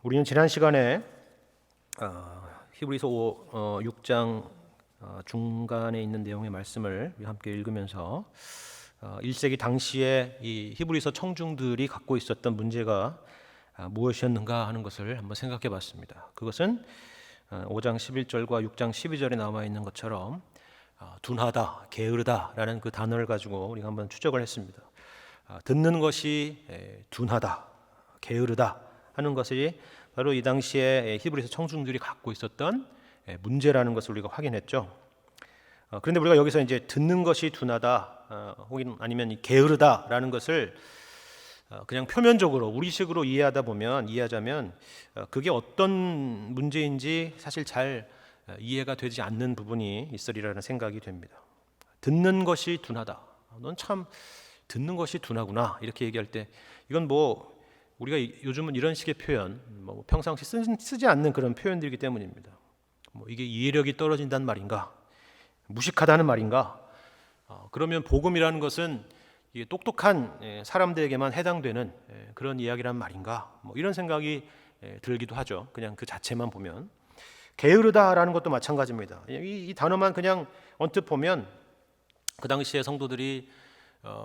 우리는 지난 시간에 히브리서 6장 중간에 있는 내용의 말씀을 함께 읽으면서 1세기 당시에 이 히브리서 청중들이 갖고 있었던 문제가 무엇이었는가 하는 것을 한번 생각해 봤습니다. 그것은 5장 11절과 6장 12절에 나와 있는 것처럼 둔하다, 게으르다라는 그 단어를 가지고 우리가 한번 추적을 했습니다. 듣는 것이 둔하다, 게으르다 하는 것이 바로 이 당시에 히브리서 청중들이 갖고 있었던 문제라는 것을 우리가 확인했죠. 그런데 우리가 여기서 이제 듣는 것이 둔하다, 혹은 아니면 게으르다라는 것을 그냥 표면적으로 우리식으로 이해하자면 그게 어떤 문제인지 사실 잘 이해가 되지 않는 부분이 있으리라는 생각이 됩니다. 듣는 것이 둔하다. 넌 참 듣는 것이 둔하구나. 이렇게 얘기할 때 이건 우리가 요즘은 이런 식의 표현, 평상시 쓰지 않는 그런 표현들이기 때문입니다. 이게 이해력이 떨어진다는 말인가? 무식하다는 말인가? 그러면 복음이라는 것은 이게 똑똑한 사람들에게만 해당되는 그런 이야기란 말인가? 이런 생각이 들기도 하죠. 그냥 그 자체만 보면. 게으르다라는 것도 마찬가지입니다. 이 단어만 그냥 언뜻 보면 그 당시에 성도들이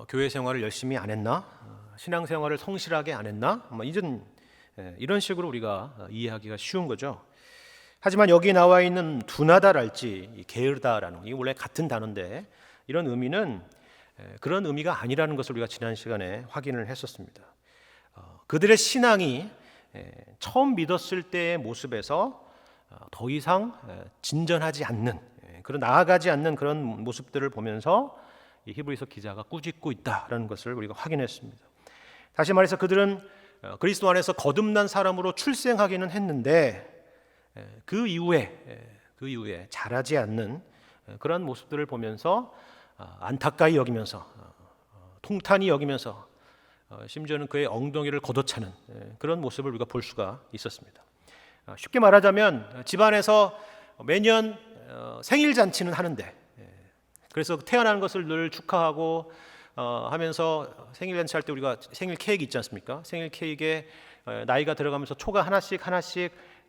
교회 생활을 열심히 안 했나? 신앙 생활을 성실하게 안 했나? 이런 식으로 우리가 이해하기가 쉬운 거죠. 하지만 여기 나와 있는 둔하다랄지 게으르다라는 이 원래 같은 단어인데 이런 의미는 그런 의미가 아니라는 것을 우리가 지난 시간에 확인을 했었습니다. 그들의 신앙이 처음 믿었을 때의 모습에서 더 이상 진전하지 않는, 그런 나아가지 않는 그런 모습들을 보면서 이 히브리서 기자가 꾸짖고 있다라는 것을 우리가 확인했습니다. 다시 말해서 그들은 그리스도 안에서 거듭난 사람으로 출생하기는 했는데 그 이후에 자라지 않는 그런 모습들을 보면서 안타까이 여기면서 통탄히 여기면서 심지어는 그의 엉덩이를 걷어차는 그런 모습을 우리가 볼 수가 있었습니다. 쉽게 말하자면 집안에서 매년 생일 잔치는 하는데 그래서 태어난 것을 늘 축하하고 하면서 생일 잔치 할 때 우리가 생일 케이크 있지 않습니까? 생일 케이크에 나이가 들어가면서 초가 하나씩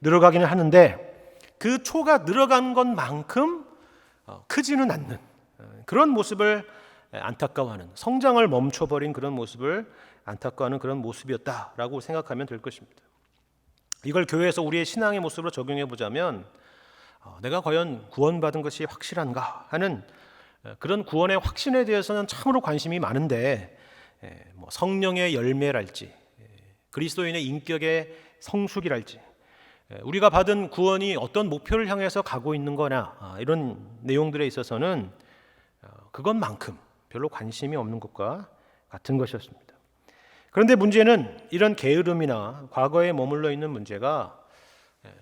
늘어가기는 하는데 그 초가 늘어간 것만큼 크지는 않는 그런 모습을 안타까워하는, 성장을 멈춰버린 그런 모습을 안타까워하는 그런 모습이었다라고 생각하면 될 것입니다. 이걸 교회에서 우리의 신앙의 모습으로 적용해 보자면 내가 과연 구원받은 것이 확실한가 하는 그런 구원의 확신에 대해서는 참으로 관심이 많은데 성령의 열매랄지 그리스도인의 인격의 성숙이랄지 우리가 받은 구원이 어떤 목표를 향해서 가고 있는 거나 이런 내용들에 있어서는 그것만큼 별로 관심이 없는 것과 같은 것이었습니다. 그런데 문제는 이런 게으름이나 과거에 머물러 있는 문제가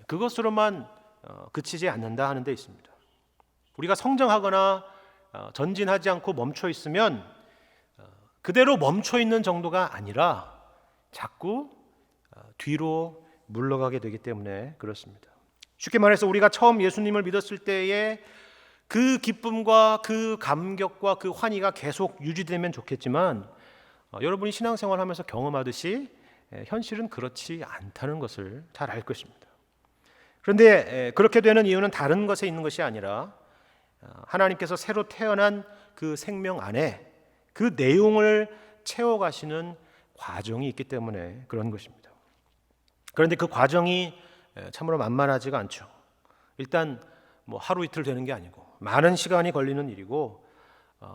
그것으로만 그치지 않는다 하는 데 있습니다. 우리가 성장하거나 전진하지 않고 멈춰 있으면 그대로 멈춰 있는 정도가 아니라 자꾸 뒤로 물러가게 되기 때문에 그렇습니다. 쉽게 말해서 우리가 처음 예수님을 믿었을 때의 그 기쁨과 그 감격과 그 환희가 계속 유지되면 좋겠지만 여러분이 신앙생활하면서 경험하듯이 현실은 그렇지 않다는 것을 잘 알 것입니다. 그런데 그렇게 되는 이유는 다른 것에 있는 것이 아니라 하나님께서 새로 태어난 그 생명 안에 그 내용을 채워가시는 과정이 있기 때문에 그런 것입니다. 그런데 그 과정이 참으로 만만하지가 않죠. 일단 하루 이틀 되는 게 아니고 많은 시간이 걸리는 일이고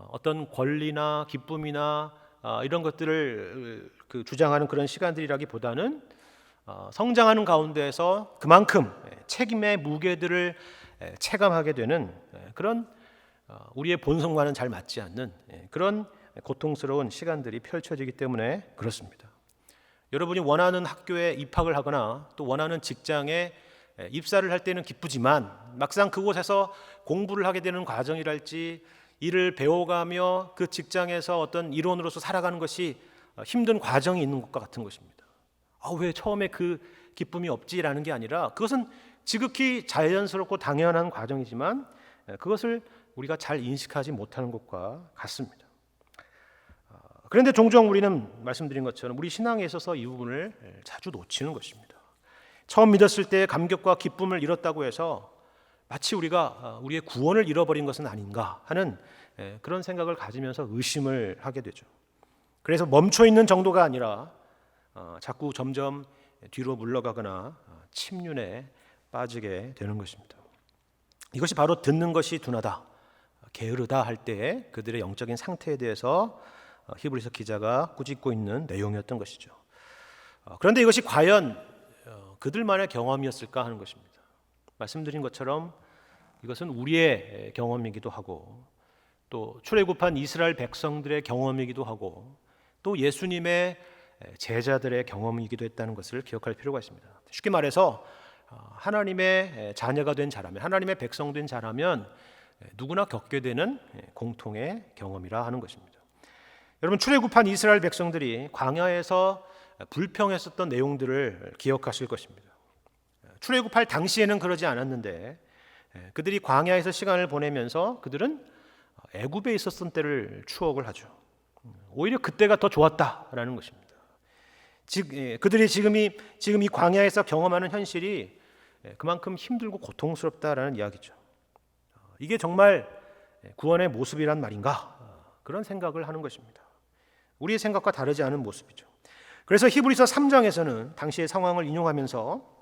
어떤 권리나 기쁨이나 이런 것들을 주장하는 그런 시간들이라기보다는 성장하는 가운데에서 그만큼 책임의 무게들을 체감하게 되는 그런 우리의 본성과는 잘 맞지 않는 그런 고통스러운 시간들이 펼쳐지기 때문에 그렇습니다. 여러분이 원하는 학교에 입학을 하거나 또 원하는 직장에 입사를 할 때는 기쁘지만 막상 그곳에서 공부를 하게 되는 과정이랄지 일을 배워가며 그 직장에서 어떤 일원으로서 살아가는 것이 힘든 과정이 있는 것과 같은 것입니다. 왜 처음에 그 기쁨이 없지라는 게 아니라 그것은 지극히 자연스럽고 당연한 과정이지만 그것을 우리가 잘 인식하지 못하는 것과 같습니다. 그런데 종종 우리는 말씀드린 것처럼 우리 신앙에 있어서 이 부분을 자주 놓치는 것입니다. 처음 믿었을 때의 감격과 기쁨을 잃었다고 해서 마치 우리가 우리의 구원을 잃어버린 것은 아닌가 하는 그런 생각을 가지면서 의심을 하게 되죠. 그래서 멈춰 있는 정도가 아니라 자꾸 점점 뒤로 물러가거나 침륜에 빠지게 되는 것입니다. 이것이 바로 듣는 것이 둔하다, 게으르다 할 때 그들의 영적인 상태에 대해서 히브리서 기자가 꾸짖고 있는 내용이었던 것이죠. 그런데 이것이 과연 그들만의 경험이었을까 하는 것입니다. 말씀드린 것처럼 이것은 우리의 경험이기도 하고 또 출애굽한 이스라엘 백성들의 경험이기도 하고 또 예수님의 제자들의 경험이기도 했다는 것을 기억할 필요가 있습니다. 쉽게 말해서 하나님의 자녀가 된 자라면, 하나님의 백성 된 자라면 누구나 겪게 되는 공통의 경험이라 하는 것입니다. 여러분, 출애굽한 이스라엘 백성들이 광야에서 불평했었던 내용들을 기억하실 것입니다. 출애굽할 당시에는 그러지 않았는데 그들이 광야에서 시간을 보내면서 그들은 애굽에 있었던 때를 추억을 하죠. 오히려 그때가 더 좋았다라는 것입니다. 그들이 지금 이 광야에서 경험하는 현실이 그만큼 힘들고 고통스럽다라는 이야기죠. 이게 정말 구원의 모습이란 말인가? 그런 생각을 하는 것입니다. 우리의 생각과 다르지 않은 모습이죠. 그래서 히브리서 3장에서는 당시의 상황을 인용하면서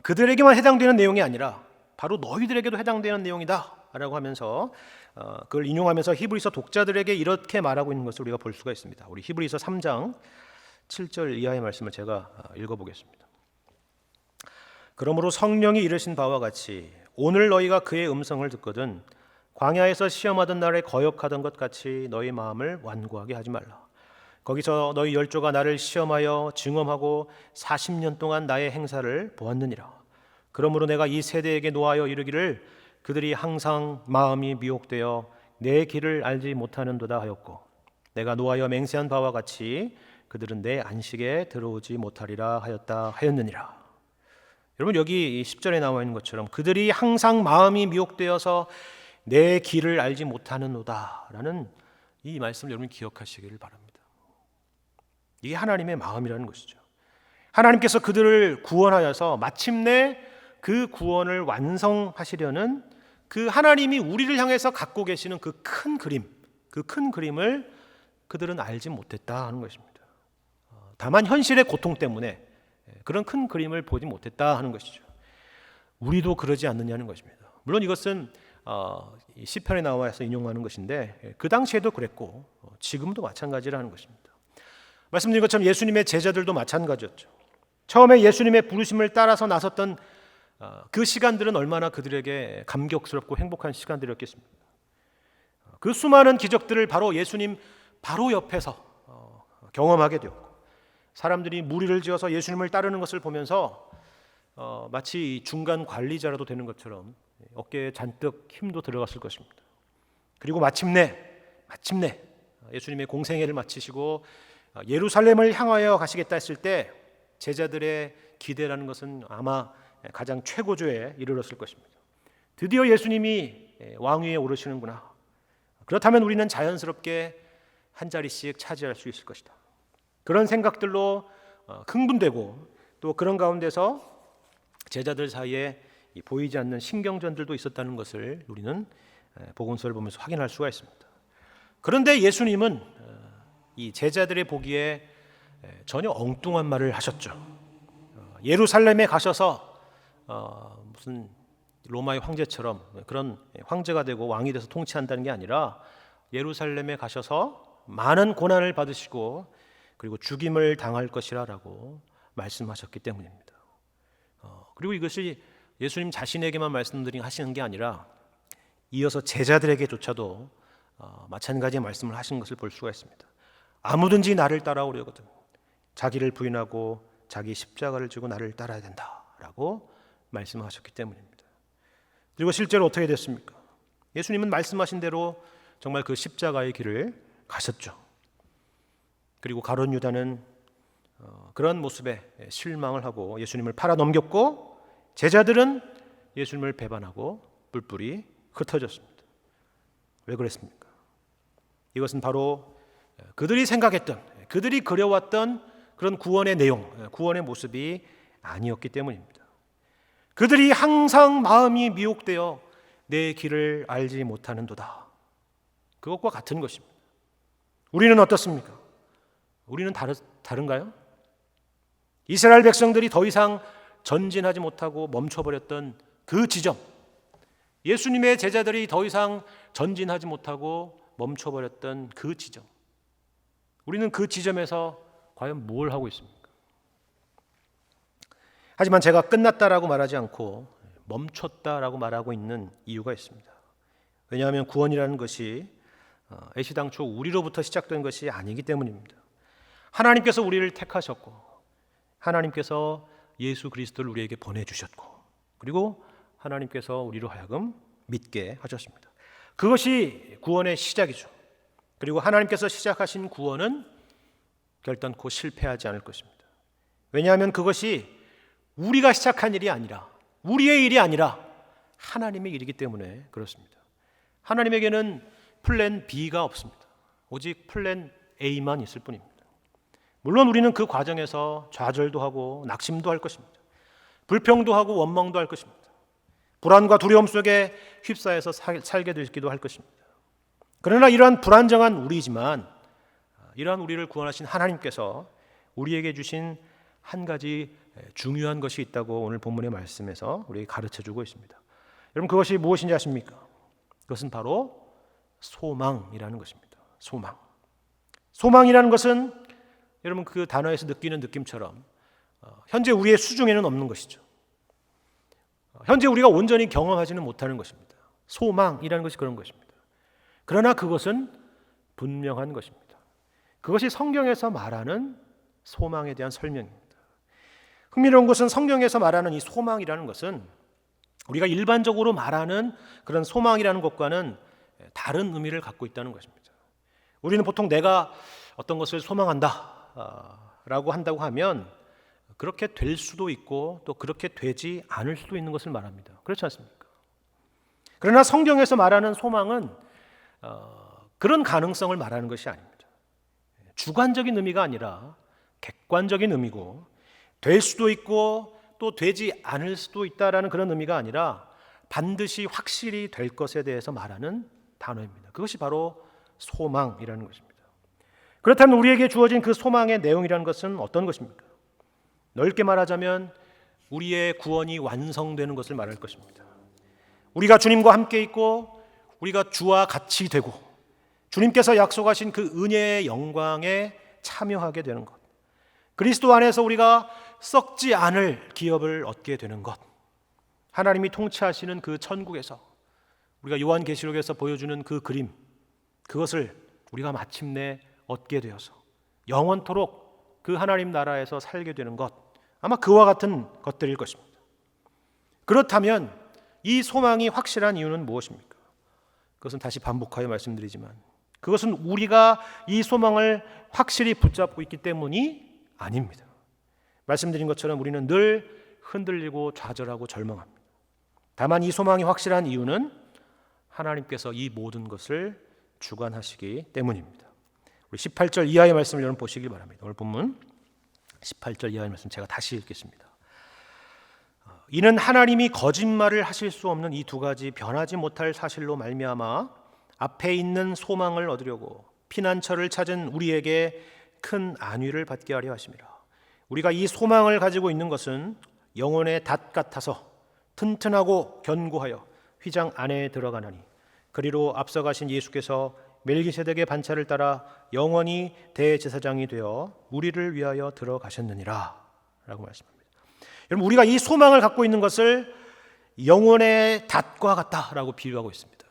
그들에게만 해당되는 내용이 아니라 바로 너희들에게도 해당되는 내용이다 라고 하면서 그걸 인용하면서 히브리서 독자들에게 이렇게 말하고 있는 것을 우리가 볼 수가 있습니다. 우리 히브리서 3장 7절 이하의 말씀을 제가 읽어보겠습니다. 그러므로 성령이 이르신 바와 같이 오늘 너희가 그의 음성을 듣거든 광야에서 시험하던 날에 거역하던 것 같이 너희 마음을 완고하게 하지 말라. 거기서 너희 열조가 나를 시험하여 증언하고 40년 동안 나의 행사를 보았느니라. 그러므로 내가 이 세대에게 노하여 이르기를 그들이 항상 마음이 미혹되어 내 길을 알지 못하는도다 하였고 내가 노하여 맹세한 바와 같이 그들은 내 안식에 들어오지 못하리라 하였느니라. 여러분, 여기 10절에 나와 있는 것처럼 그들이 항상 마음이 미혹되어서 내 길을 알지 못하는도다라는 이 말씀을 여러분 기억하시기를 바랍니다. 이게 하나님의 마음이라는 것이죠. 하나님께서 그들을 구원하여서 마침내 그 구원을 완성하시려는 그 하나님이 우리를 향해서 갖고 계시는 그 큰 그림을 그들은 알지 못했다 하는 것입니다. 다만 현실의 고통 때문에 그런 큰 그림을 보지 못했다 하는 것이죠. 우리도 그러지 않느냐는 것입니다. 물론 이것은 시편에 나와서 인용하는 것인데 그 당시에도 그랬고 지금도 마찬가지라는 것입니다. 말씀드린 것처럼 예수님의 제자들도 마찬가지였죠. 처음에 예수님의 부르심을 따라서 나섰던 그 시간들은 얼마나 그들에게 감격스럽고 행복한 시간들이었겠습니까? 그 수많은 기적들을 바로 예수님 바로 옆에서 경험하게 되었고 사람들이 무리를 지어서 예수님을 따르는 것을 보면서 마치 중간 관리자라도 되는 것처럼 어깨에 잔뜩 힘도 들어갔을 것입니다. 그리고 마침내 예수님의 공생애를 마치시고 예루살렘을 향하여 가시겠다 했을 때 제자들의 기대라는 것은 아마 가장 최고조에 이르렀을 것입니다. 드디어 예수님이 왕위에 오르시는구나. 그렇다면 우리는 자연스럽게 한 자리씩 차지할 수 있을 것이다. 그런 생각들로 흥분되고 또 그런 가운데서 제자들 사이에 보이지 않는 신경전들도 있었다는 것을 우리는 복음서를 보면서 확인할 수가 있습니다. 그런데 예수님은 이 제자들의 보기에 전혀 엉뚱한 말을 하셨죠. 예루살렘에 가셔서 무슨 로마의 황제처럼 그런 황제가 되고 왕이 돼서 통치한다는 게 아니라 예루살렘에 가셔서 많은 고난을 받으시고 그리고 죽임을 당할 것이라고 말씀하셨기 때문입니다. 그리고 이것이 예수님 자신에게만 하시는 게 아니라 이어서 제자들에게조차도 마찬가지의 말씀을 하신 것을 볼 수가 있습니다. 아무든지 나를 따라오려거든 자기를 부인하고 자기 십자가를 지고 나를 따라야 된다라고 말씀하셨기 때문입니다. 그리고 실제로 어떻게 됐습니까? 예수님은 말씀하신 대로 정말 그 십자가의 길을 가셨죠. 그리고 가룟 유다는 그런 모습에 실망을 하고 예수님을 팔아 넘겼고 제자들은 예수님을 배반하고 뿔뿔이 흩어졌습니다. 왜 그랬습니까? 이것은 바로 그들이 생각했던, 그들이 그려왔던 그런 구원의 내용, 구원의 모습이 아니었기 때문입니다. 그들이 항상 마음이 미혹되어 내 길을 알지 못하는도다. 그것과 같은 것입니다. 우리는 어떻습니까? 우리는 다른가요? 이스라엘 백성들이 더 이상 전진하지 못하고 멈춰버렸던 그 지점, 예수님의 제자들이 더 이상 전진하지 못하고 멈춰버렸던 그 지점, 우리는 그 지점에서 과연 뭘 하고 있습니까? 하지만 제가 끝났다라고 말하지 않고 멈췄다라고 말하고 있는 이유가 있습니다. 왜냐하면 구원이라는 것이 애시당초 우리로부터 시작된 것이 아니기 때문입니다. 하나님께서 우리를 택하셨고 하나님께서 예수 그리스도를 우리에게 보내주셨고 그리고 하나님께서 우리로 하여금 믿게 하셨습니다. 그것이 구원의 시작이죠. 그리고 하나님께서 시작하신 구원은 결단코 실패하지 않을 것입니다. 왜냐하면 그것이 우리가 시작한 일이 아니라 우리의 일이 아니라 하나님의 일이기 때문에 그렇습니다. 하나님에게는 플랜 B가 없습니다. 오직 플랜 A만 있을 뿐입니다. 물론 우리는 그 과정에서 좌절도 하고 낙심도 할 것입니다. 불평도 하고 원망도 할 것입니다. 불안과 두려움 속에 휩싸여서 살게 되기도 할 것입니다. 그러나 이러한 불안정한 우리지만 이러한 우리를 구원하신 하나님께서 우리에게 주신 한 가지 중요한 것이 있다고 오늘 본문의 말씀에서 우리에게 가르쳐주고 있습니다. 여러분 그것이 무엇인지 아십니까? 그것은 바로 소망이라는 것입니다. 소망이라는 것은 여러분 그 단어에서 느끼는 느낌처럼 현재 우리의 수중에는 없는 것이죠. 현재 우리가 온전히 경험하지는 못하는 것입니다. 소망이라는 것이 그런 것입니다. 그러나 그것은 분명한 것입니다. 그것이 성경에서 말하는 소망에 대한 설명입니다. 흥미로운 것은 성경에서 말하는 이 소망이라는 것은 우리가 일반적으로 말하는 그런 소망이라는 것과는 다른 의미를 갖고 있다는 것입니다. 우리는 보통 내가 어떤 것을 소망한다 라고 한다고 하면 그렇게 될 수도 있고 또 그렇게 되지 않을 수도 있는 것을 말합니다. 그렇지 않습니까? 그러나 성경에서 말하는 소망은 그런 가능성을 말하는 것이 아닙니다. 주관적인 의미가 아니라 객관적인 의미고 될 수도 있고 또 되지 않을 수도 있다라는 그런 의미가 아니라 반드시 확실히 될 것에 대해서 말하는 단어입니다. 그것이 바로 소망이라는 것입니다. 그렇다면 우리에게 주어진 그 소망의 내용이라는 것은 어떤 것입니까? 넓게 말하자면 우리의 구원이 완성되는 것을 말할 것입니다. 우리가 주님과 함께 있고 우리가 주와 같이 되고 주님께서 약속하신 그 은혜의 영광에 참여하게 되는 것, 그리스도 안에서 우리가 썩지 않을 기업을 얻게 되는 것, 하나님이 통치하시는 그 천국에서 우리가 요한계시록에서 보여주는 그 그림, 그것을 우리가 마침내 얻게 되어서 영원토록 그 하나님 나라에서 살게 되는 것, 아마 그와 같은 것들일 것입니다. 그렇다면 이 소망이 확실한 이유는 무엇입니까? 그것은 다시 반복하여 말씀드리지만 그것은 우리가 이 소망을 확실히 붙잡고 있기 때문이 아닙니다. 말씀드린 것처럼 우리는 늘 흔들리고 좌절하고 절망합니다. 다만 이 소망이 확실한 이유는 하나님께서 이 모든 것을 주관하시기 때문입니다. 우리 18절 이하의 말씀을 여러분 보시기 바랍니다. 오늘 본문 18절 이하의 말씀 제가 다시 읽겠습니다. 이는 하나님이 거짓말을 하실 수 없는 이 두 가지 변하지 못할 사실로 말미암아 앞에 있는 소망을 얻으려고 피난처를 찾은 우리에게 큰 안위를 받게 하려 하심이라. 우리가 이 소망을 가지고 있는 것은 영혼의 닷 같아서 튼튼하고 견고하여 휘장 안에 들어가나니 그리로 앞서가신 예수께서 멜기세덱의 반차를 따라 영원히 대제사장이 되어 우리를 위하여 들어가셨느니라 라고 말씀합니다. 여러분 우리가 이 소망을 갖고 있는 것을 영혼의 닷과 같다라고 비유하고 있습니다.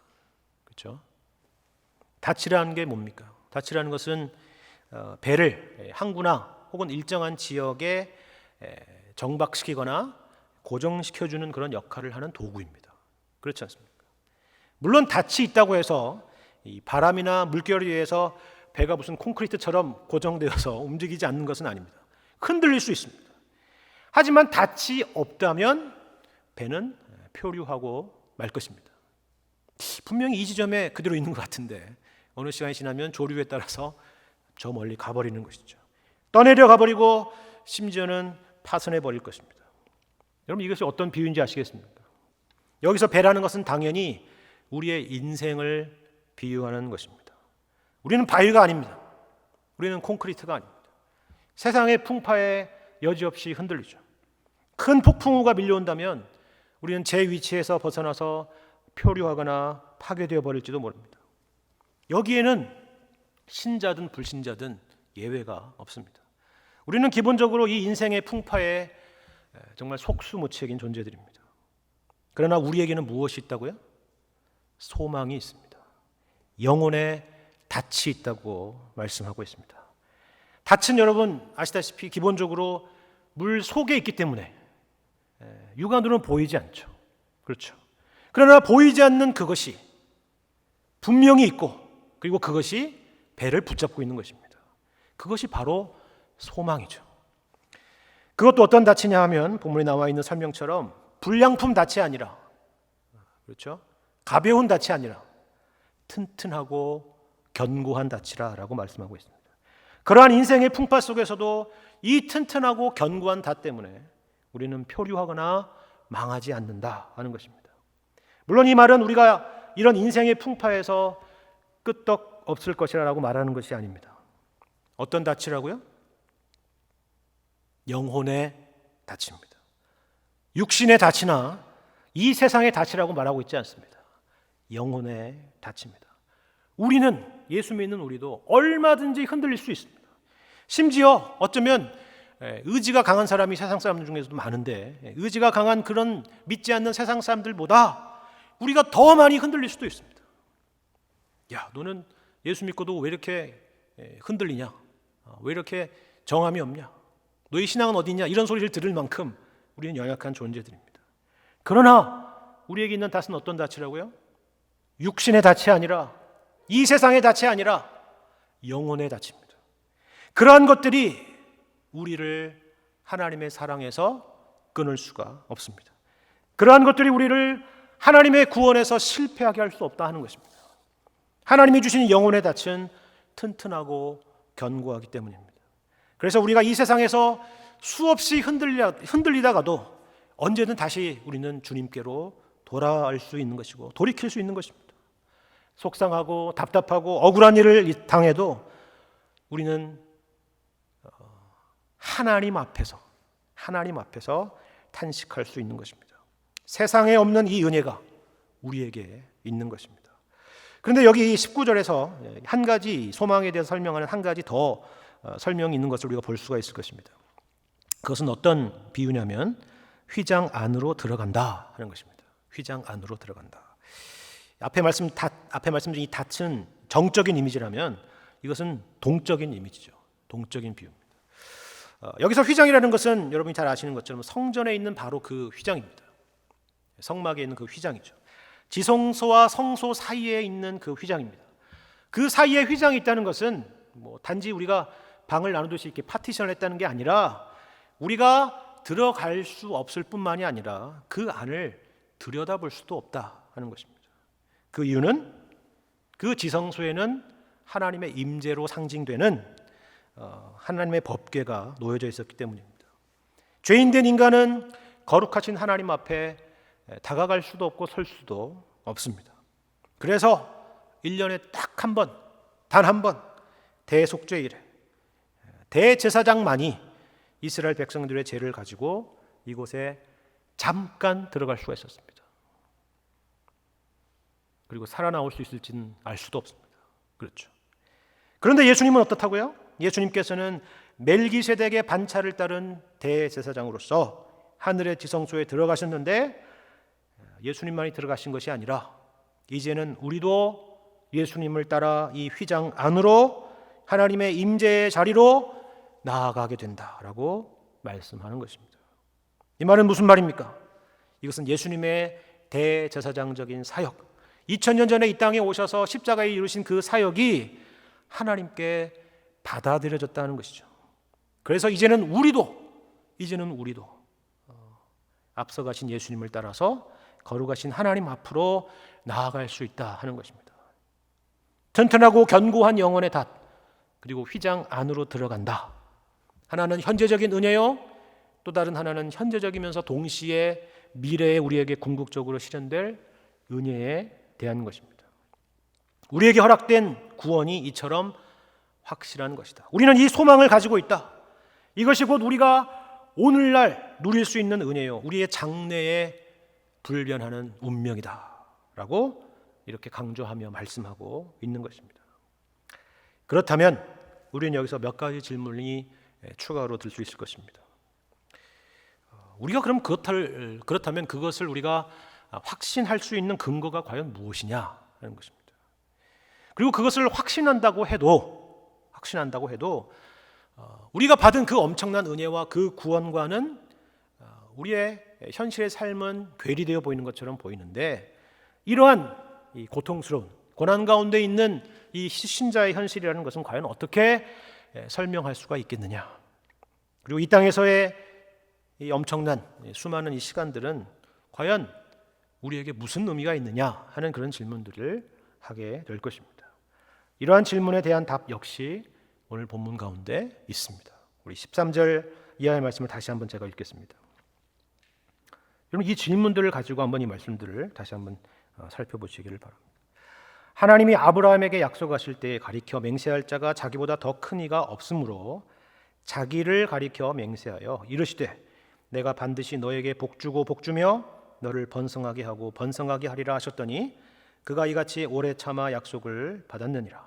그렇죠? 닷이라는 게 뭡니까? 닷이라는 것은 배를 항구나 혹은 일정한 지역에 정박시키거나 고정시켜주는 그런 역할을 하는 도구입니다. 그렇지 않습니까? 물론 닷이 있다고 해서 이 바람이나 물결에 의해서 배가 무슨 콘크리트처럼 고정되어서 움직이지 않는 것은 아닙니다. 흔들릴 수 있습니다. 하지만 닷이 없다면 배는 표류하고 말 것입니다. 분명히 이 지점에 그대로 있는 것 같은데 어느 시간이 지나면 조류에 따라서 저 멀리 가버리는 것이죠. 떠내려 가버리고 심지어는 파손해 버릴 것입니다. 여러분 이것이 어떤 비유인지 아시겠습니까? 여기서 배라는 것은 당연히 우리의 인생을 비유하는 것입니다. 우리는 바위가 아닙니다. 우리는 콘크리트가 아닙니다. 세상의 풍파에 여지없이 흔들리죠. 큰 폭풍우가 밀려온다면 우리는 제 위치에서 벗어나서 표류하거나 파괴되어 버릴지도 모릅니다. 여기에는 신자든 불신자든 예외가 없습니다. 우리는 기본적으로 이 인생의 풍파에 정말 속수무책인 존재들입니다. 그러나 우리에게는 무엇이 있다고요? 소망이 있습니다. 영혼의 닻이 있다고 말씀하고 있습니다. 닻은 여러분 아시다시피 기본적으로 물 속에 있기 때문에 육안으로는 보이지 않죠. 그렇죠. 그러나 보이지 않는 그것이 분명히 있고 그리고 그것이 배를 붙잡고 있는 것입니다. 그것이 바로 소망이죠. 그것도 어떤 닻이냐 하면 본문에 나와 있는 설명처럼 불량품 닻이 아니라, 그렇죠? 가벼운 닻이 아니라 튼튼하고 견고한 닻이라고 말씀하고 있습니다. 그러한 인생의 풍파 속에서도 이 튼튼하고 견고한 닻 때문에 우리는 표류하거나 망하지 않는다 하는 것입니다. 물론 이 말은 우리가 이런 인생의 풍파에서 끄떡 없을 것이라고 말하는 것이 아닙니다. 어떤 닻이라고요? 영혼의 닻입니다. 육신의 닻이나 이 세상의 닻이라고 말하고 있지 않습니다. 영혼의 닻입니다. 우리는, 예수 믿는 우리도 얼마든지 흔들릴 수 있습니다. 심지어 어쩌면 의지가 강한 사람이 세상 사람들 중에서도 많은데 의지가 강한 그런 믿지 않는 세상 사람들보다 우리가 더 많이 흔들릴 수도 있습니다. 야, 너는 예수 믿고도 왜 이렇게 흔들리냐? 왜 이렇게 정함이 없냐? 너희 신앙은 어디 있냐? 이런 소리를 들을 만큼 우리는 연약한 존재들입니다. 그러나 우리에게 있는 닻은 어떤 닻이라고요? 육신의 닻이 아니라, 이 세상의 닻이 아니라 영혼의 닻입니다. 그러한 것들이 우리를 하나님의 사랑에서 끊을 수가 없습니다. 그러한 것들이 우리를 하나님의 구원에서 실패하게 할 수 없다 하는 것입니다. 하나님이 주신 영혼의 닻은 튼튼하고 견고하기 때문입니다. 그래서 우리가 이 세상에서 수없이 흔들리다가도 언제든 다시 우리는 주님께로 돌아갈 수 있는 것이고 돌이킬 수 있는 것입니다. 속상하고 답답하고 억울한 일을 당해도 우리는 하나님 앞에서 탄식할 수 있는 것입니다. 세상에 없는 이 은혜가 우리에게 있는 것입니다. 그런데 여기 19절에서 한 가지 소망에 대해서 설명하는 한 가지 더 설명이 있는 것을 우리가 볼 수가 있을 것입니다. 그것은 어떤 비유냐면 휘장 안으로 들어간다 하는 것입니다. 휘장 안으로 들어간다. 앞에 말씀드린 이 닻은 정적인 이미지라면 이것은 동적인 이미지죠. 동적인 비유입니다. 여기서 휘장이라는 것은 여러분이 잘 아시는 것처럼 성전에 있는 바로 그 휘장입니다. 성막에 있는 그 휘장이죠. 지성소와 성소 사이에 있는 그 휘장입니다. 그 사이에 휘장이 있다는 것은 단지 우리가 방을 나누듯이 이렇게 파티션을 했다는 게 아니라 우리가 들어갈 수 없을 뿐만이 아니라 그 안을 들여다볼 수도 없다 하는 것입니다. 그 이유는 그 지성소에는 하나님의 임재로 상징되는 하나님의 법궤가 놓여져 있었기 때문입니다. 죄인된 인간은 거룩하신 하나님 앞에 다가갈 수도 없고 설 수도 없습니다. 그래서 1년에 딱 한 번, 단 한 번 대속죄일에 대제사장만이 이스라엘 백성들의 죄를 가지고 이곳에 잠깐 들어갈 수가 있었습니다. 그리고 살아나올 수 있을지는 알 수도 없습니다. 그렇죠. 그런데 예수님은 어떻다고요? 예수님께서는 멜기세덱의 반차를 따른 대제사장으로서 하늘의 지성소에 들어가셨는데 예수님만이 들어가신 것이 아니라 이제는 우리도 예수님을 따라 이 휘장 안으로 하나님의 임재의 자리로 나아가게 된다라고 말씀하는 것입니다. 이 말은 무슨 말입니까? 이것은 예수님의 대제사장적인 사역, 2000년 전에 이 땅에 오셔서 십자가에 이루신 그 사역이 하나님께 받아들여졌다는 것이죠. 그래서 이제는 우리도 앞서가신 예수님을 따라서 거룩하신 하나님 앞으로 나아갈 수 있다 하는 것입니다. 튼튼하고 견고한 영혼의 닷, 그리고 휘장 안으로 들어간다. 하나는 현재적인 은혜요, 또 다른 하나는 현재적이면서 동시에 미래에 우리에게 궁극적으로 실현될 은혜에 대한 것입니다. 우리에게 허락된 구원이 이처럼 확실한 것이다. 우리는 이 소망을 가지고 있다. 이것이 곧 우리가 오늘날 누릴 수 있는 은혜요, 우리의 장래에 불변하는 운명이다 라고 이렇게 강조하며 말씀하고 있는 것입니다. 그렇다면 우리는 여기서 몇 가지 질문이 추가로 들 수 있을 것입니다. 우리가 그럼 그렇다면 그것을 우리가 확신할 수 있는 근거가 과연 무엇이냐 하는 것입니다. 그리고 그것을 확신한다고 해도 우리가 받은 그 엄청난 은혜와 그 구원과는 우리의 현실의 삶은 괴리되어 보이는 것처럼 보이는데, 이러한 이 고통스러운 고난 가운데 있는 이 신자의 현실이라는 것은 과연 어떻게 설명할 수가 있겠느냐. 그리고 이 땅에서의 이 엄청난 수많은 이 시간들은 과연 우리에게 무슨 의미가 있느냐 하는 그런 질문들을 하게 될 것입니다. 이러한 질문에 대한 답 역시 오늘 본문 가운데 있습니다. 우리 13절 이하의 말씀을 다시 한번 제가 읽겠습니다. 여러분, 이 질문들을 가지고 한번 이 말씀들을 다시 한번 살펴보시기를 바랍니다. 하나님이 아브라함에게 약속하실 때에 가리켜 맹세할 자가 자기보다 더 큰 이가 없으므로 자기를 가리켜 맹세하여 이르시되 내가 반드시 너에게 복주고 복주며 너를 번성하게 하고 번성하게 하리라 하셨더니 그가 이같이 오래 참아 약속을 받았느니라.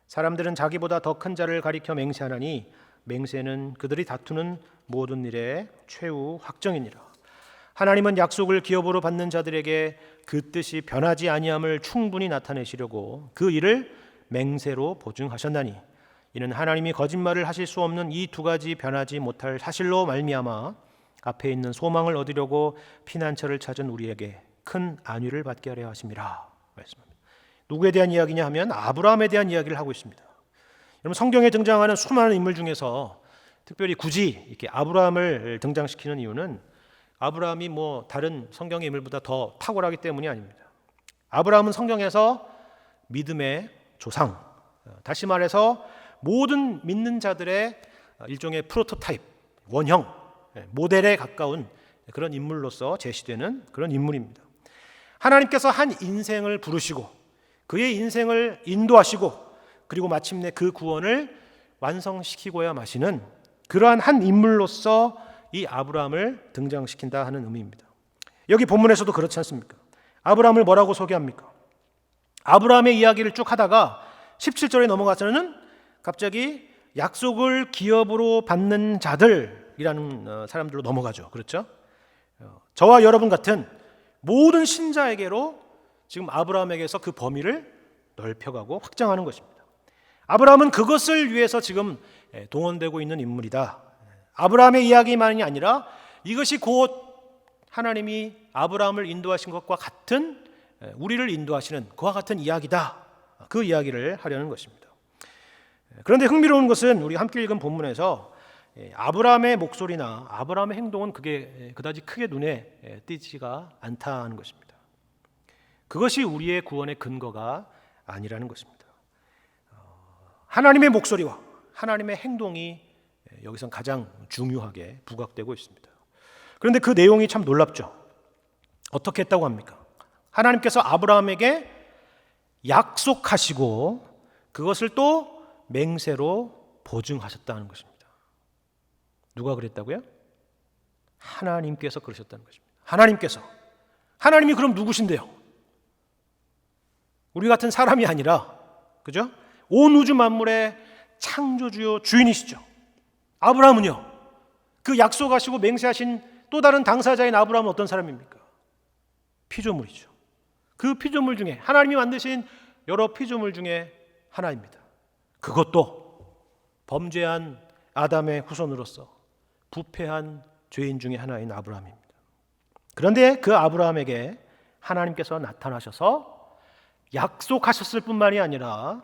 사람들은 자기보다 더 큰 자를 가리켜 맹세하나니 맹세는 그들이 다투는 모든 일의 최후 확정이니라. 하나님은 약속을 기업으로 받는 자들에게 그 뜻이 변하지 아니함을 충분히 나타내시려고 그 일을 맹세로 보증하셨나니 이는 하나님이 거짓말을 하실 수 없는 이 두 가지 변하지 못할 사실로 말미암아 앞에 있는 소망을 얻으려고 피난처를 찾은 우리에게 큰 안위를 받게 하려 하심이라 말씀합니다. 누구에 대한 이야기냐 하면 아브라함에 대한 이야기를 하고 있습니다. 여러분, 성경에 등장하는 수많은 인물 중에서 특별히 굳이 이렇게 아브라함을 등장시키는 이유는 아브라함이 다른 성경의 인물보다 더 탁월하기 때문이 아닙니다. 아브라함은 성경에서 믿음의 조상, 다시 말해서 모든 믿는 자들의 일종의 프로토타입, 원형, 모델에 가까운 그런 인물로서 제시되는 그런 인물입니다. 하나님께서 한 인생을 부르시고 그의 인생을 인도하시고 그리고 마침내 그 구원을 완성시키고야 마시는 그러한 한 인물로서 이 아브라함을 등장시킨다 하는 의미입니다. 여기 본문에서도 그렇지 않습니까? 아브라함을 뭐라고 소개합니까? 아브라함의 이야기를 쭉 하다가 17절에 넘어가서는 갑자기 약속을 기업으로 받는 자들이라는 사람들로 넘어가죠. 그렇죠? 저와 여러분 같은 모든 신자에게로 지금 아브라함에게서 그 범위를 넓혀가고 확장하는 것입니다. 아브라함은 그것을 위해서 지금 동원되고 있는 인물이다. 아브라함의 이야기만이 아니라 이것이 곧 하나님이 아브라함을 인도하신 것과 같은 우리를 인도하시는 그와 같은 이야기다. 그 이야기를 하려는 것입니다. 그런데 흥미로운 것은 우리 함께 읽은 본문에서 아브라함의 목소리나 아브라함의 행동은 그게 그다지 크게 눈에 띄지가 않다는 것입니다. 그것이 우리의 구원의 근거가 아니라는 것입니다. 하나님의 목소리와 하나님의 행동이 여기서 가장 중요하게 부각되고 있습니다. 그런데 그 내용이 참 놀랍죠. 어떻게 했다고 합니까? 하나님께서 아브라함에게 약속하시고 그것을 또 맹세로 보증하셨다는 것입니다. 누가 그랬다고요? 하나님께서 그러셨다는 것입니다. 하나님이 그럼 누구신데요? 우리 같은 사람이 아니라, 그죠? 온 우주 만물의 창조주요 주인이시죠. 아브라함은요, 그 약속하시고 맹세하신 또 다른 당사자인 아브라함은 어떤 사람입니까? 피조물이죠. 그 피조물 중에 하나님이 만드신 여러 피조물 중에 하나입니다. 그것도 범죄한 아담의 후손으로서 부패한 죄인 중에 하나인 아브라함입니다. 그런데 그 아브라함에게 하나님께서 나타나셔서 약속하셨을 뿐만이 아니라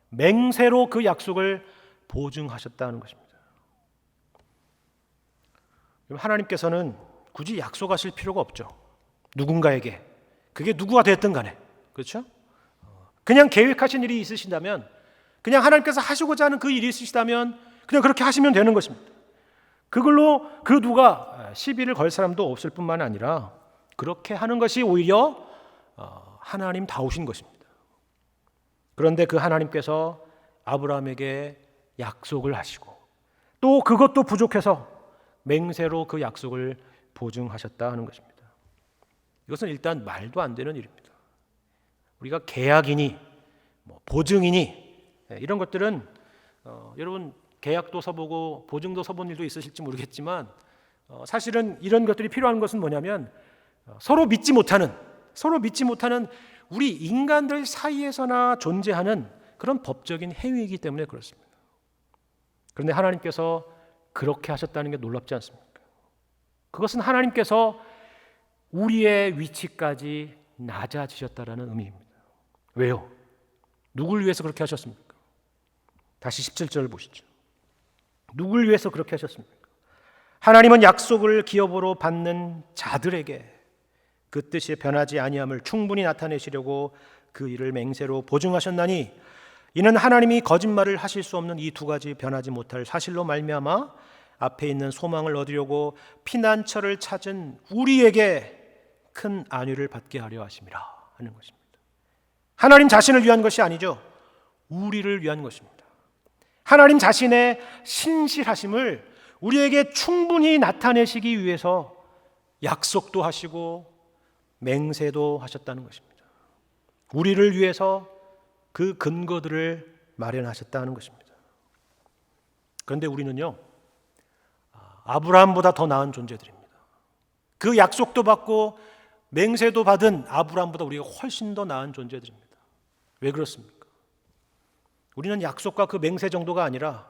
맹세로 그 약속을 보증하셨다는 것입니다. 하나님께서는 굳이 약속하실 필요가 없죠. 누군가에게, 그게 누구가 됐든 간에, 그렇죠? 그냥 계획하신 일이 있으신다면, 그냥 하나님께서 하시고자 하는 그 일이 있으시다면 그냥 그렇게 하시면 되는 것입니다. 그걸로 그 누가 시비를 걸 사람도 없을 뿐만 아니라 그렇게 하는 것이 오히려 하나님다우신 것입니다. 그런데 그 하나님께서 아브라함에게 약속을 하시고 또 그것도 부족해서 맹세로 그 약속을 보증하셨다 하는 것입니다. 이것은 일단 말도 안 되는 일입니다. 우리가 계약이니 보증이니 이런 것들은 여러분 계약도 서보고 보증도 서본 일도 있으실지 모르겠지만 사실은 이런 것들이 필요한 것은 뭐냐면 서로 믿지 못하는 우리 인간들 사이에서나 존재하는 그런 법적인 행위이기 때문에 그렇습니다. 그런데 하나님께서 그렇게 하셨다는 게 놀랍지 않습니까? 그것은 하나님께서 우리의 위치까지 낮아지셨다라는 의미입니다. 왜요? 누굴 위해서 그렇게 하셨습니까? 다시 17절 보시죠. 누굴 위해서 그렇게 하셨습니까? 하나님은 약속을 기업으로 받는 자들에게 그 뜻이 변하지 아니함을 충분히 나타내시려고 그 일을 맹세로 보증하셨나니 이는 하나님이 거짓말을 하실 수 없는 이 두 가지 변하지 못할 사실로 말미암아 앞에 있는 소망을 얻으려고 피난처를 찾은 우리에게 큰 안위를 받게 하려 하심이라 하는 것입니다. 하나님 자신을 위한 것이 아니죠. 우리를 위한 것입니다. 하나님 자신의 신실하심을 우리에게 충분히 나타내시기 위해서 약속도 하시고 맹세도 하셨다는 것입니다. 우리를 위해서 그 근거들을 마련하셨다는 것입니다. 그런데 우리는요, 아브라함보다 더 나은 존재들입니다. 그 약속도 받고 맹세도 받은 아브라함보다 우리가 훨씬 더 나은 존재들입니다. 왜 그렇습니까? 우리는 약속과 그 맹세 정도가 아니라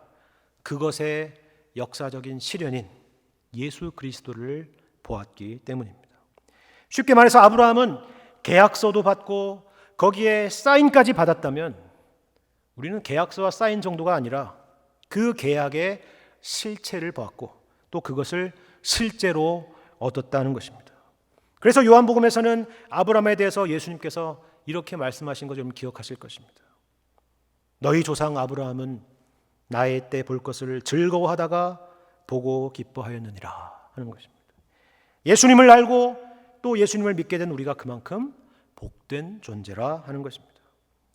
그것의 역사적인 실현인 예수 그리스도를 보았기 때문입니다. 쉽게 말해서 아브라함은 계약서도 받고 거기에 사인까지 받았다면 우리는 계약서와 사인 정도가 아니라 그 계약의 실체를 보았고 또 그것을 실제로 얻었다는 것입니다. 그래서 요한복음에서는 아브라함에 대해서 예수님께서 이렇게 말씀하신 것 좀 기억하실 것입니다. 너희 조상 아브라함은 나의 때 볼 것을 즐거워하다가 보고 기뻐하였느니라 하는 것입니다. 예수님을 알고 또 예수님을 믿게 된 우리가 그만큼 복된 존재라 하는 것입니다.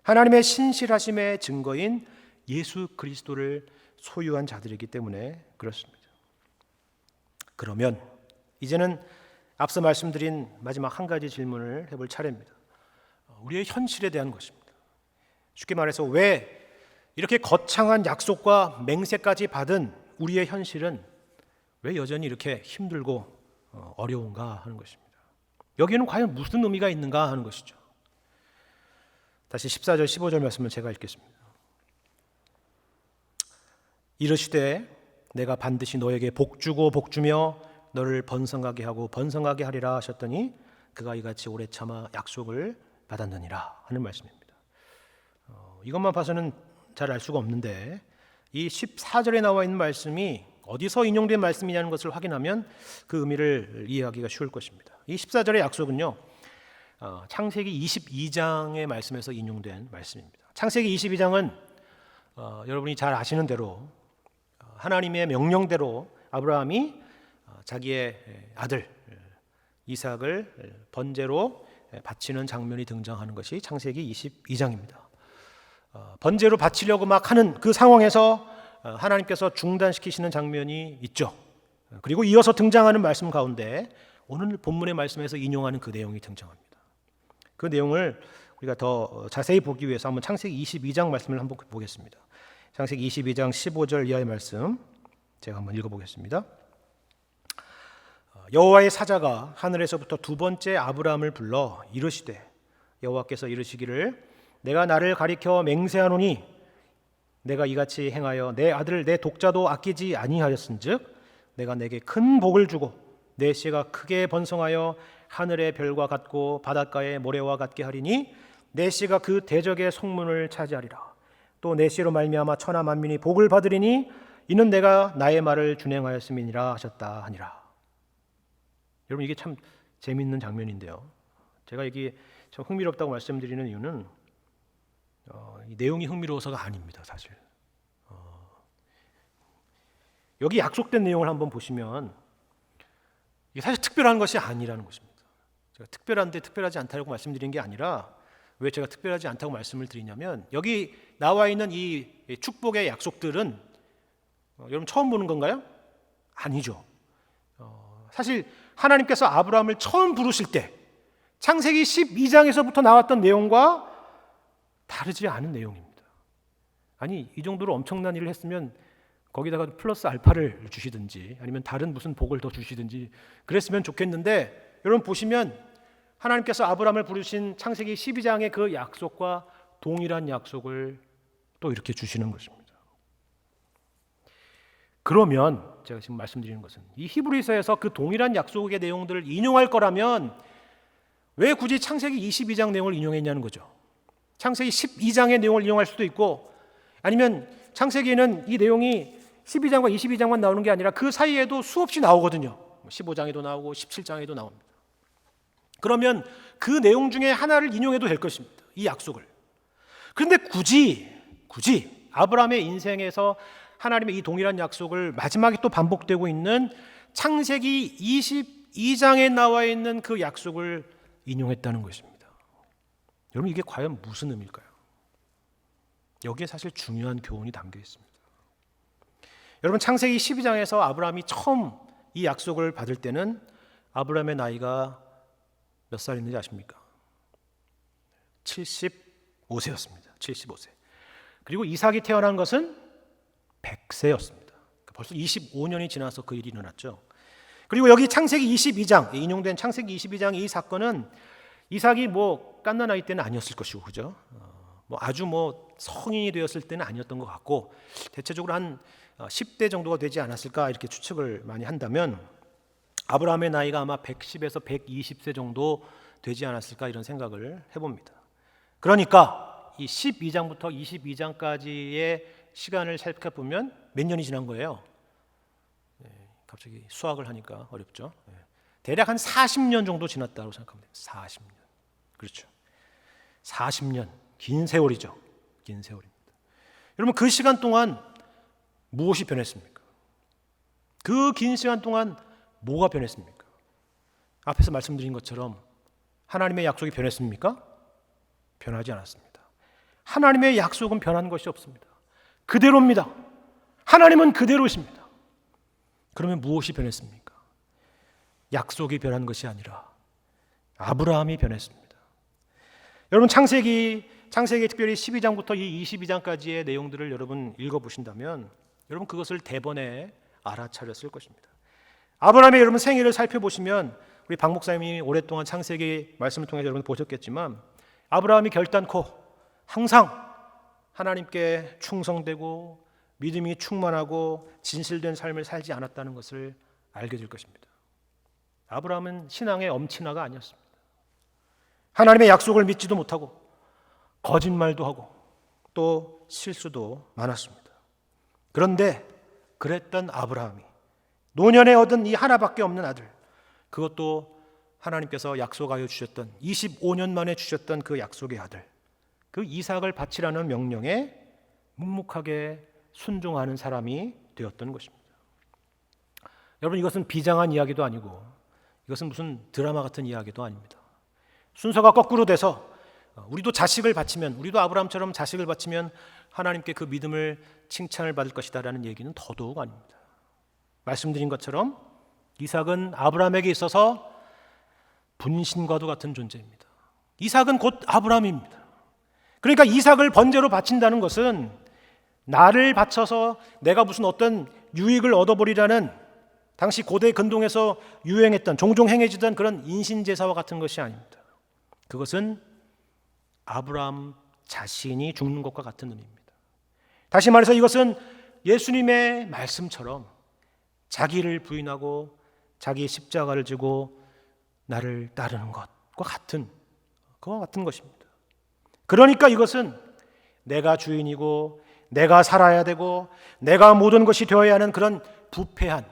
하나님의 신실하심의 증거인 예수 그리스도를 소유한 자들이기 때문에 그렇습니다. 그러면 이제는 앞서 말씀드린 마지막 한 가지 질문을 해볼 차례입니다. 우리의 현실에 대한 것입니다. 쉽게 말해서 왜 이렇게 거창한 약속과 맹세까지 받은 우리의 현실은 왜 여전히 이렇게 힘들고 어려운가 하는 것입니다. 여기에는 과연 무슨 의미가 있는가 하는 것이죠. 다시 14절 15절 말씀을 제가 읽겠습니다. 이르시되 내가 반드시 너에게 복주고 복주며 너를 번성하게 하고 번성하게 하리라 하셨더니 그가 이같이 오래 참아 약속을 받았느니라 하는 말씀입니다. 이것만 봐서는 잘 알 수가 없는데 이 14절에 나와 있는 말씀이 어디서 인용된 말씀이냐는 것을 확인하면 그 의미를 이해하기가 쉬울 것입니다. 이 14절의 약속은요, 창세기 22장의 말씀에서 인용된 말씀입니다. 창세기 22장은 여러분이 잘 아시는 대로 하나님의 명령대로 아브라함이 자기의 아들 이삭을 번제로 바치는 장면이 등장하는 것이 창세기 22장입니다. 번제로 바치려고 막 하는 그 상황에서 하나님께서 중단시키시는 장면이 있죠. 그리고 이어서 등장하는 말씀 가운데 오늘 본문의 말씀에서 인용하는 그 내용이 등장합니다. 그 내용을 우리가 더 자세히 보기 위해서 한번 창세기 22장 말씀을 한번 보겠습니다. 창세기 22장 15절 이하의 말씀 제가 한번 읽어보겠습니다. 여호와의 사자가 하늘에서부터 두 번째 아브라함을 불러 이르시되 여호와께서 이르시기를 내가 나를 가리켜 맹세하노니 내가 이같이 행하여 내 아들 내 독자도 아끼지 아니하였은즉 내가 내게 큰 복을 주고 내 씨가 크게 번성하여 하늘의 별과 같고 바닷가의 모래와 같게 하리니 내 씨가 그 대적의 성문을 차지하리라. 또 내 씨로 말미암아 천하 만민이 복을 받으리니 이는 내가 나의 말을 준행하였음이니라 하셨다 하니라. 여러분 이게 참 재미있는 장면인데요. 제가 이게 참 흥미롭다고 말씀드리는 이유는 이 내용이 흥미로워서가 아닙니다. 사실 여기 약속된 내용을 한번 보시면 이게 사실 특별한 것이 아니라는 것입니다. 제가 특별한데 특별하지 않다고 말씀드린 게 아니라, 왜 제가 특별하지 않다고 말씀을 드리냐면, 여기 나와 있는 이 축복의 약속들은 여러분 처음 보는 건가요? 아니죠. 사실 하나님께서 아브라함을 처음 부르실 때 창세기 12장에서부터 나왔던 내용과 다르지 않은 내용입니다. 아니, 이 정도로 엄청난 일을 했으면 거기다가 플러스 알파를 주시든지 아니면 다른 무슨 복을 더 주시든지 그랬으면 좋겠는데, 여러분 보시면 하나님께서 아브라함을 부르신 창세기 12장의 그 약속과 동일한 약속을 또 이렇게 주시는 것입니다. 그러면 제가 지금 말씀드리는 것은, 이 히브리서에서 그 동일한 약속의 내용들을 인용할 거라면 왜 굳이 창세기 22장 내용을 인용했냐는 거죠. 창세기 12장의 내용을 인용할 수도 있고, 아니면 창세기에는 이 내용이 12장과 22장만 나오는 게 아니라 그 사이에도 수없이 나오거든요. 15장에도 나오고 17장에도 나옵니다. 그러면 그 내용 중에 하나를 인용해도 될 것입니다. 이 약속을. 그런데 굳이 아브라함의 인생에서 하나님의 이 동일한 약속을 마지막에 또 반복되고 있는 창세기 22장에 나와 있는 그 약속을 인용했다는 것입니다. 여러분, 이게 과연 무슨 의미일까요? 여기에 사실 중요한 교훈이 담겨 있습니다. 여러분, 창세기 12장에서 아브라함이 처음 이 약속을 받을 때는 아브라함의 나이가 몇 살이었는지 아십니까? 75세였습니다. 75세. 그리고 이삭이 태어난 것은 100세였습니다. 벌써 25년이 지나서 그 일이 일어났죠. 그리고 여기 창세기 22장, 인용된 창세기 22장 이 사건은 이삭이 갓난 아이 때는 아니었을 것이고, 그죠? 아주 성인이 되었을 때는 아니었던 것 같고, 대체적으로 한 10대 정도가 되지 않았을까 이렇게 추측을 많이 한다면, 아브라함의 나이가 아마 110에서 120세 정도 되지 않았을까 이런 생각을 해봅니다. 그러니까 이 12장부터 22장까지의 시간을 살펴보면 몇 년이 지난 거예요? 갑자기 수학을 하니까 어렵죠. 대략 한 40년 정도 지났다고 생각하면 됩니다. 40년. 그렇죠. 40년. 긴 세월이죠. 긴 세월입니다. 여러분, 그 시간 동안 무엇이 변했습니까? 그 긴 시간 동안 뭐가 변했습니까? 앞에서 말씀드린 것처럼 하나님의 약속이 변했습니까? 변하지 않았습니다. 하나님의 약속은 변한 것이 없습니다. 그대로입니다. 하나님은 그대로이십니다. 그러면 무엇이 변했습니까? 약속이 변한 것이 아니라 아브라함이 변했습니다. 여러분, 창세기 특별히 12장부터 이 22장까지의 내용들을 여러분 읽어보신다면 여러분 그것을 대번에 알아차렸을 것입니다. 아브라함의 여러분 생애를 살펴보시면, 우리 박 목사님이 오랫동안 창세기 말씀을 통해서 여러분 보셨겠지만, 아브라함이 결단코 항상 하나님께 충성되고 믿음이 충만하고 진실된 삶을 살지 않았다는 것을 알게 될 것입니다. 아브라함은 신앙의 엄친아가 아니었습니다. 하나님의 약속을 믿지도 못하고 거짓말도 하고 또 실수도 많았습니다. 그런데 그랬던 아브라함이 노년에 얻은 이 하나밖에 없는 아들, 그것도 하나님께서 약속하여 주셨던 25년 만에 주셨던 그 약속의 아들, 그 이삭을 바치라는 명령에 묵묵하게 순종하는 사람이 되었던 것입니다. 여러분, 이것은 비장한 이야기도 아니고 이것은 무슨 드라마 같은 이야기도 아닙니다. 순서가 거꾸로 돼서 우리도 아브라함처럼 자식을 바치면 하나님께 그 믿음을 칭찬을 받을 것이다라는 얘기는 더더욱 아닙니다. 말씀드린 것처럼 이삭은 아브라함에게 있어서 분신과도 같은 존재입니다. 이삭은 곧 아브라함입니다. 그러니까 이삭을 번제로 바친다는 것은 나를 바쳐서 내가 무슨 어떤 유익을 얻어버리라는, 당시 고대 근동에서 유행했던, 종종 행해지던 그런 인신제사와 같은 것이 아닙니다. 그것은 아브라함 자신이 죽는 것과 같은 의미입니다. 다시 말해서 이것은 예수님의 말씀처럼 자기를 부인하고 자기 십자가를 지고 나를 따르는 것과 같은, 그와 같은 것입니다. 그러니까 이것은 내가 주인이고 내가 살아야 되고 내가 모든 것이 되어야 하는 그런 부패한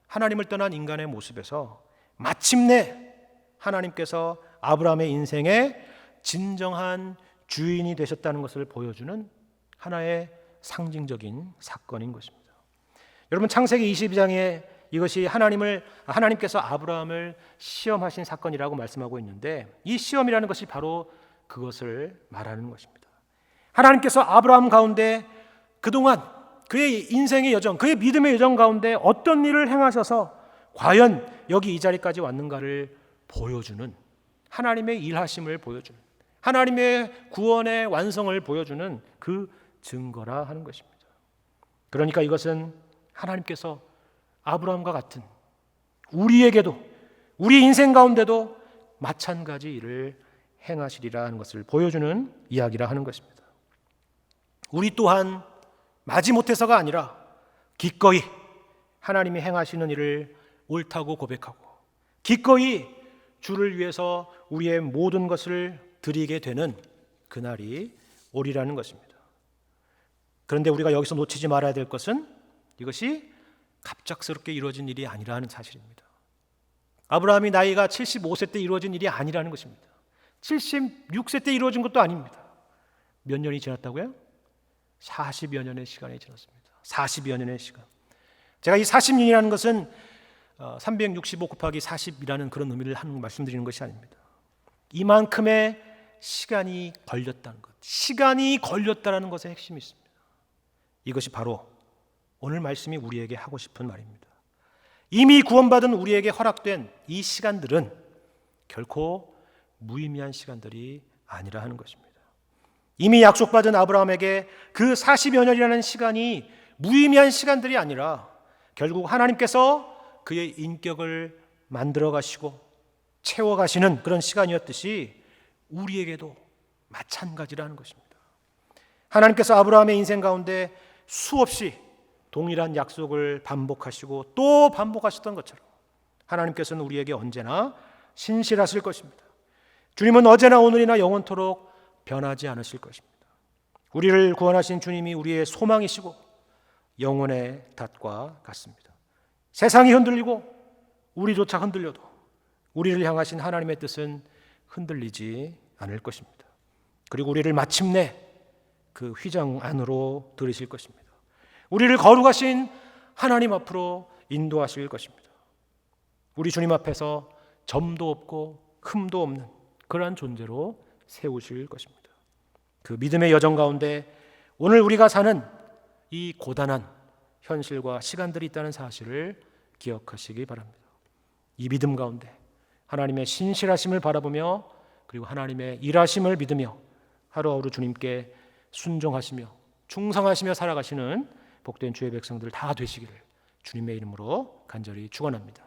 하나님을 떠난 인간의 모습에서 마침내 하나님께서 아브라함의 인생의 진정한 주인이 되셨다는 것을 보여주는 하나의 상징적인 사건인 것입니다. 여러분, 창세기 22장에 이것이 하나님께서 아브라함을 시험하신 사건이라고 말씀하고 있는데, 이 시험이라는 것이 바로 그것을 말하는 것입니다. 하나님께서 아브라함 가운데 그동안 그의 인생의 여정, 그의 믿음의 여정 가운데 어떤 일을 행하셔서 과연 여기 이 자리까지 왔는가를 보여주는, 하나님의 일하심을 보여주는, 하나님의 구원의 완성을 보여주는 그 증거라 하는 것입니다. 그러니까 이것은 하나님께서 아브라함과 같은 우리에게도, 우리 인생 가운데도 마찬가지 일을 행하시리라 하는 것을 보여주는 이야기라 하는 것입니다. 우리 또한 마지못해서가 아니라 기꺼이 하나님이 행하시는 일을 옳다고 고백하고 기꺼이 주를 위해서 우리의 모든 것을 드리게 되는 그날이 오리라는 것입니다. 그런데 우리가 여기서 놓치지 말아야 될 것은 이것이 갑작스럽게 이루어진 일이 아니라는 사실입니다. 아브라함이 나이가 75세 때 이루어진 일이 아니라는 것입니다. 76세 때 이루어진 것도 아닙니다. 몇 년이 지났다고요? 40여 년의 시간이 지났습니다. 40여 년의 시간. 제가 이 40년이라는 것은 365 곱하기 40이라는 그런 의미를 말씀드리는 것이 아닙니다. 이만큼의 시간이 걸렸다는 것, 시간이 걸렸다는 것의 핵심이 있습니다. 이것이 바로 오늘 말씀이 우리에게 하고 싶은 말입니다. 이미 구원받은 우리에게 허락된 이 시간들은 결코 무의미한 시간들이 아니라 하는 것입니다. 이미 약속받은 아브라함에게 그 40여 년이라는 시간이 무의미한 시간들이 아니라 결국 하나님께서 그의 인격을 만들어 가시고 채워 가시는 그런 시간이었듯이 우리에게도 마찬가지라는 것입니다. 하나님께서 아브라함의 인생 가운데 수없이 동일한 약속을 반복하시고 또 반복하셨던 것처럼 하나님께서는 우리에게 언제나 신실하실 것입니다. 주님은 어제나 오늘이나 영원토록 변하지 않으실 것입니다. 우리를 구원하신 주님이 우리의 소망이시고 영혼의 닷과 같습니다. 세상이 흔들리고 우리조차 흔들려도 우리를 향하신 하나님의 뜻은 흔들리지 않을 것입니다. 그리고 우리를 마침내 그 휘장 안으로 들이실 것입니다. 우리를 거룩하신 하나님 앞으로 인도하실 것입니다. 우리 주님 앞에서 점도 없고 흠도 없는 그러한 존재로 세우실 것입니다. 그 믿음의 여정 가운데 오늘 우리가 사는 이 고단한 현실과 시간들이 있다는 사실을 기억하시기 바랍니다. 이 믿음 가운데 하나님의 신실하심을 바라보며 그리고 하나님의 일하심을 믿으며 하루하루 주님께 순종하시며 충성하시며 살아가시는 복된 주의 백성들 다 되시기를 주님의 이름으로 간절히 축원합니다.